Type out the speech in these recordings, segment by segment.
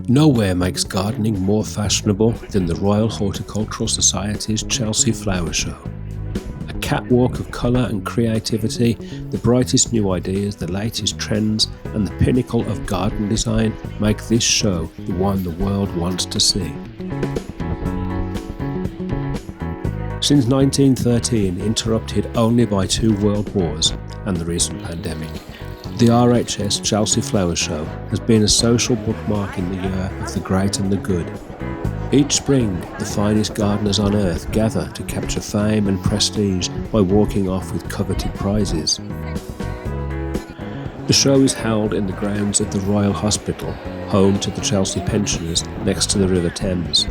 Nowhere makes gardening more fashionable than the Royal Horticultural Society's Chelsea Flower Show. A catwalk of colour and creativity, the brightest new ideas, the latest trends, and the pinnacle of garden design make this show the one the world wants to see. Since 1913, interrupted only by 2 world wars and the recent pandemic, the RHS Chelsea Flower Show has been a social bookmark in the year of the great and the good. Each spring, the finest gardeners on earth gather to capture fame and prestige by walking off with coveted prizes. The show is held in the grounds of the Royal Hospital, home to the Chelsea pensioners next to the River Thames.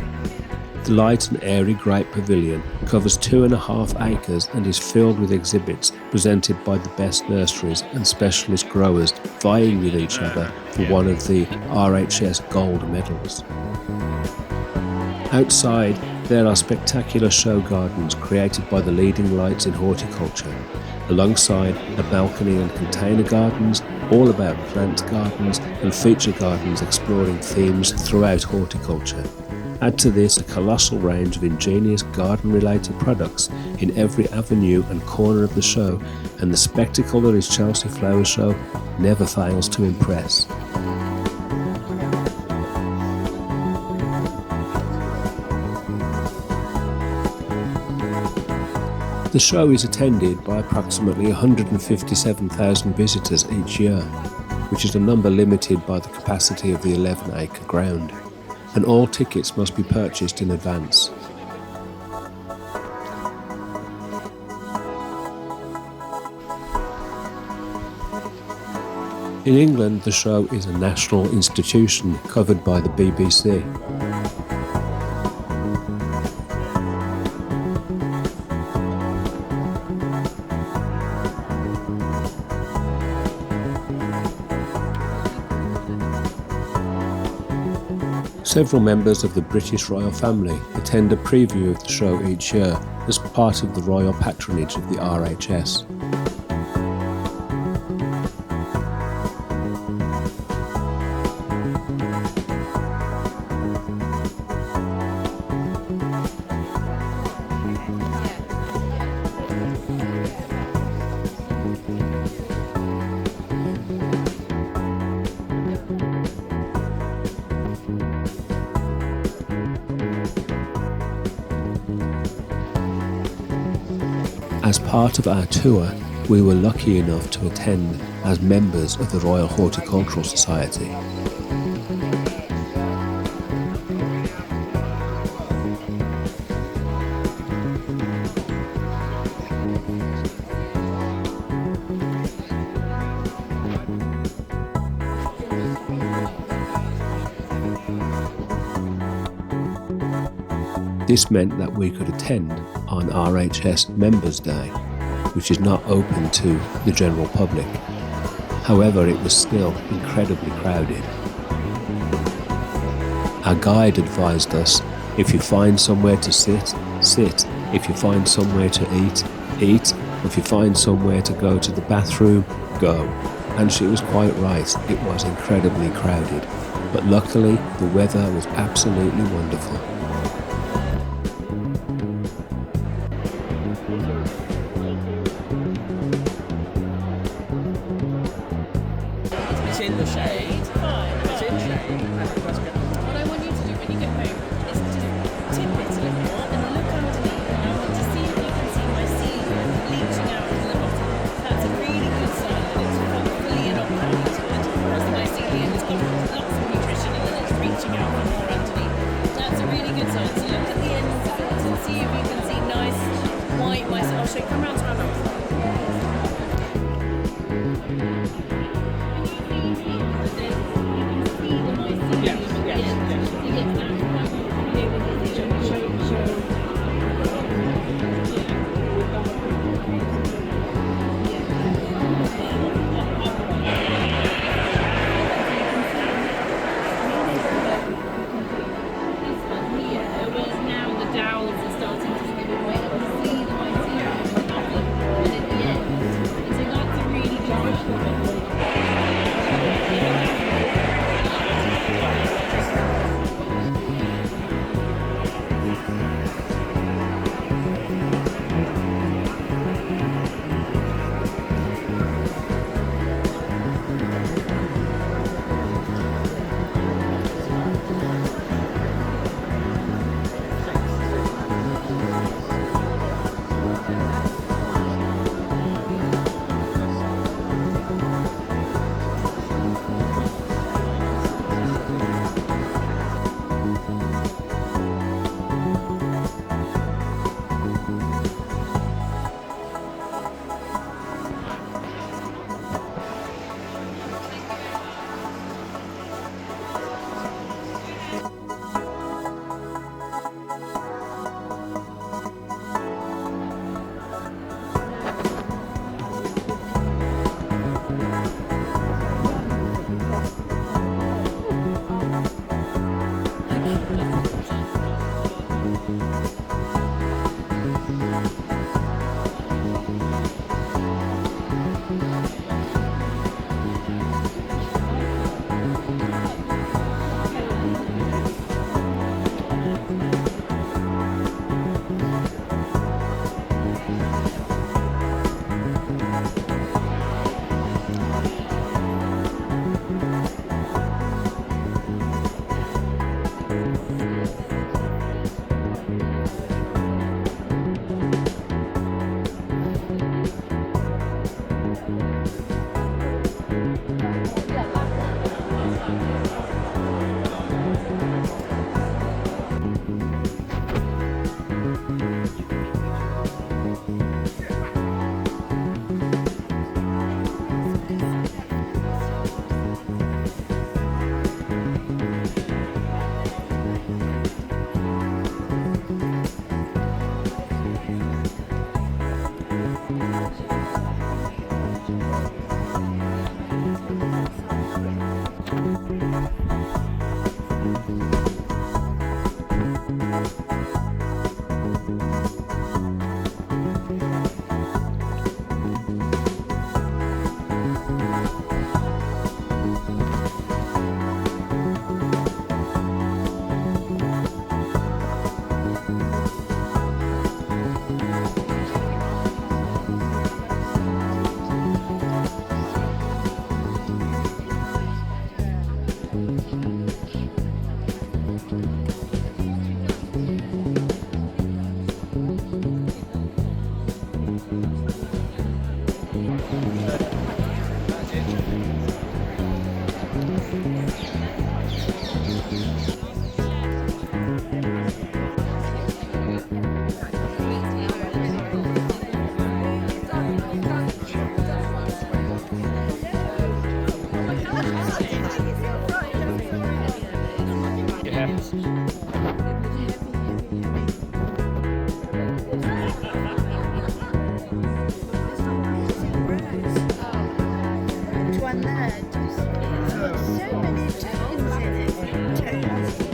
The light and airy Great Pavilion covers 2.5 acres and is filled with exhibits presented by the best nurseries and specialist growers vying with each other for one of the RHS gold medals. Outside, there are spectacular show gardens created by the leading lights in horticulture, alongside a balcony and container gardens, all about plant gardens and feature gardens exploring themes throughout horticulture. Add to this a colossal range of ingenious garden-related products in every avenue and corner of the show, and the spectacle that is Chelsea Flower Show never fails to impress. The show is attended by approximately 157,000 visitors each year, which is a number limited by the capacity of the 11-acre ground, and all tickets must be purchased in advance. In England, the show is a national institution covered by the BBC. Several members of the British royal family attend a preview of the show each year as part of the royal patronage of the RHS. As part of our tour, we were lucky enough to attend as members of the Royal Horticultural Society. This meant that we could attend on RHS Members' Day, which is not open to the general public. However, it was still incredibly crowded. Our guide advised us, if you find somewhere to sit, sit. If you find somewhere to eat, eat. If you find somewhere to go to the bathroom, go. And she was quite right, it was incredibly crowded. But luckily, the weather was absolutely wonderful. It's in the shade. It's in shade. What I want you to do when you get home is just tip it a little more and look underneath. And I want to see if you can see my seed leaching out from the bottom. That's a really good sign that it's fully inoculated. Because the mycelium has got lots of nutrition and then it's reaching out from more underneath. That's a really good sign. So look at the ends of it and see if you can see nice white mycelium. I'll show you. Come round to our mouth. Yeah. One there, just so many tones in it. Tones.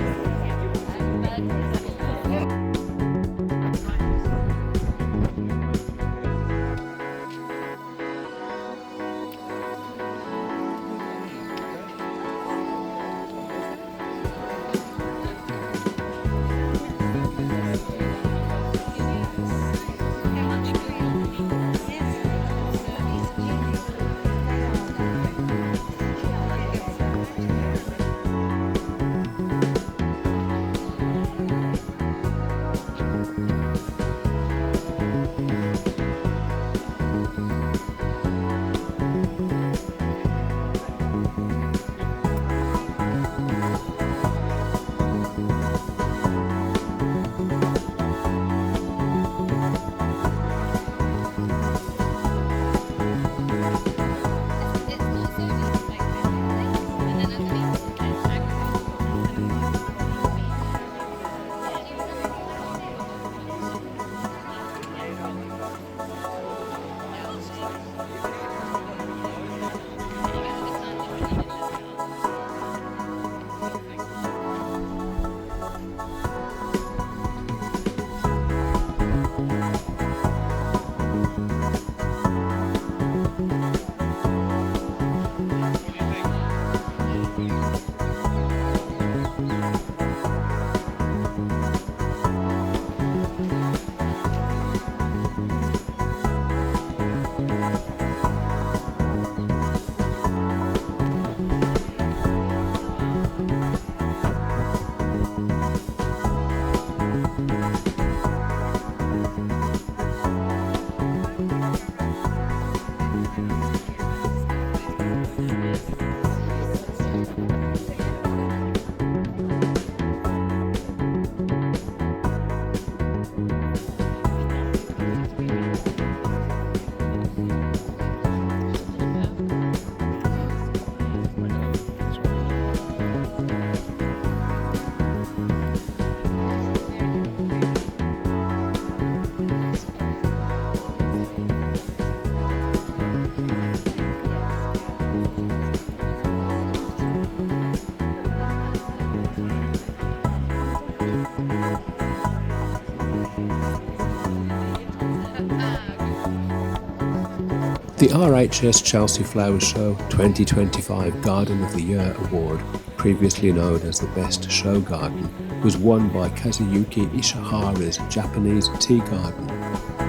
The RHS Chelsea Flower Show 2025 Garden of the Year Award, previously known as the Best Show Garden, was won by Kazuyuki Ishahara's Japanese Tea Garden.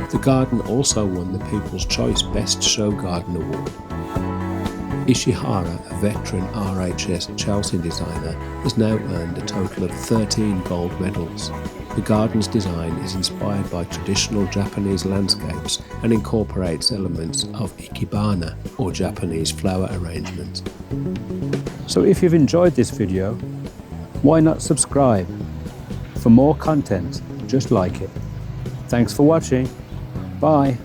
The garden also won the People's Choice Best Show Garden Award. Ishihara, a veteran RHS Chelsea designer, has now earned a total of 13 gold medals. The garden's design is inspired by traditional Japanese landscapes and incorporates elements of ikebana, or Japanese flower arrangements. So if you've enjoyed this video, why not subscribe for more content just like it? Thanks for watching. Bye.